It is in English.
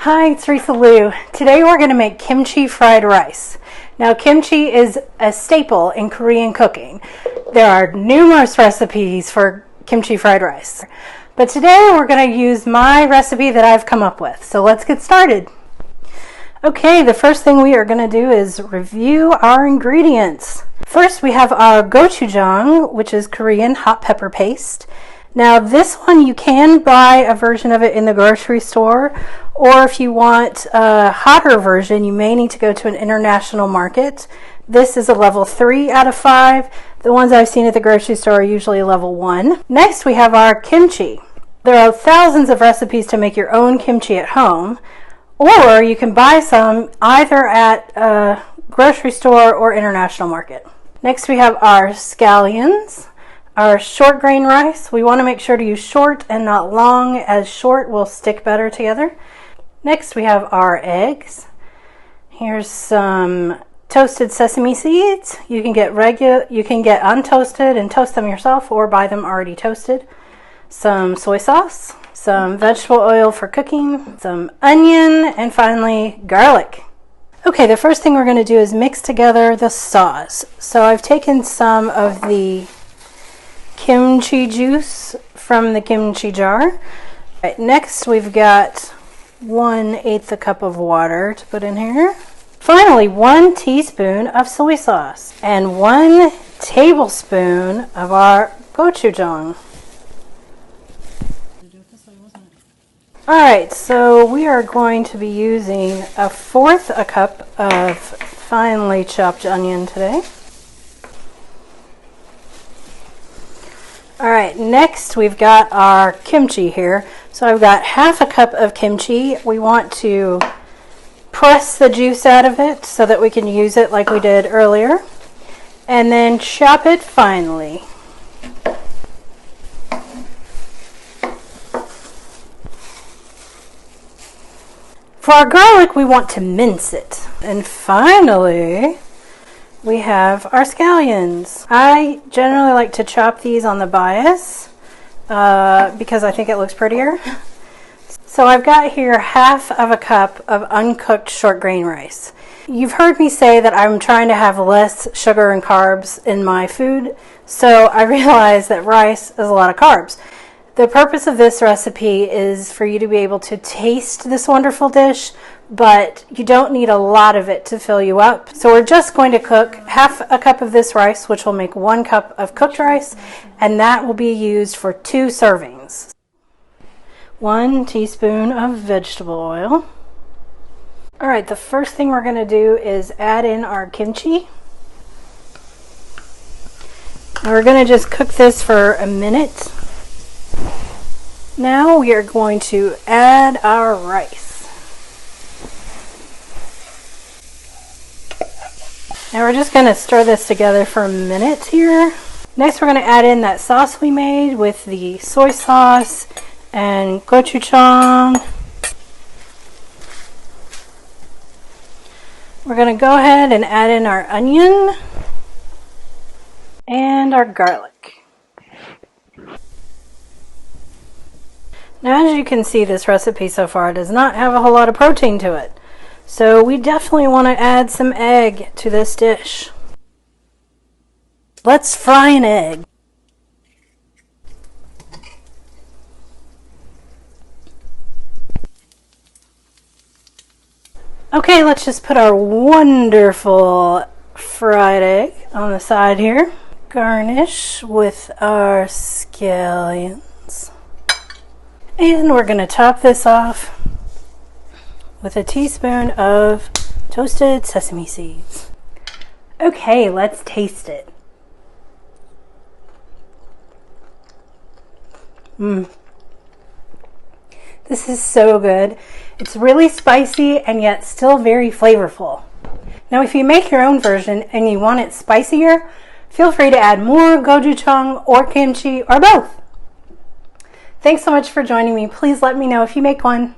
Hi, it's Risa Lou. Today we're going to make kimchi fried rice. Now, kimchi is a staple in Korean cooking. There are numerous recipes for kimchi fried rice, but today we're going to use my recipe that I've come up with. So let's get started. Okay, the first thing we are going to do is review our ingredients. First, we have our gochujang, which is Korean hot pepper paste. Now, this one you can buy a version of it in the grocery store, or if you want a hotter version, you may need to go to an international market. This is a level 3 out of 5. The ones I've seen at the grocery store are usually a level 1. Next, we have our kimchi. There are thousands of recipes to make your own kimchi at home, or you can buy some either at a grocery store or international market. Next, we have our scallions. Our short grain rice, we want to make sure to use short and not long, as short will stick better together. Next, we have our eggs. Here's some toasted sesame seeds. You can get untoasted and toast them yourself, or buy them already toasted. Some soy sauce, some vegetable oil for cooking, some onion, and finally garlic. Okay, the first thing we're going to do is mix together the sauce. So I've taken some of the kimchi juice from the kimchi jar. Right, next we've got 1/8 cup of water to put in here. Finally, 1 teaspoon of soy sauce and 1 tablespoon of our gochujang. Alright, so we are going to be using 1/4 cup of finely chopped onion today. Alright, next we've got our kimchi here. So I've got 1/2 cup of kimchi. We want to press the juice out of it so that we can use it like we did earlier. And then chop it finely. For our garlic, we want to mince it. And finally, we have our scallions. I generally like to chop these on the bias because I think it looks prettier. So I've got here 1/2 cup of uncooked short grain rice. You've heard me say that I'm trying to have less sugar and carbs in my food, so I realize that rice is a lot of carbs. The purpose of this recipe is for you to be able to taste this wonderful dish, but you don't need a lot of it to fill you up. So we're just going to cook 1/2 cup of this rice, which will make 1 cup of cooked rice, and that will be used for 2 servings. 1 teaspoon of vegetable oil. Alright, the first thing we're going to do is add in our kimchi. And we're going to just cook this for a minute. Now we are going to add our rice. Now we're just going to stir this together for a minute here. Next we're going to add in that sauce we made with the soy sauce and gochujang. We're going to go ahead and add in our onion and our garlic. Now, as you can see, this recipe so far does not have a whole lot of protein to it. So we definitely want to add some egg to this dish. Let's fry an egg. Okay, let's just put our wonderful fried egg on the side here. Garnish with our scallions. And we're going to top this off with a teaspoon of toasted sesame seeds. Okay, let's taste it. This is so good. It's really spicy and yet still very flavorful. Now, if you make your own version and you want it spicier, feel free to add more gochujang or kimchi or both. Thanks so much for joining me. Please let me know if you make one.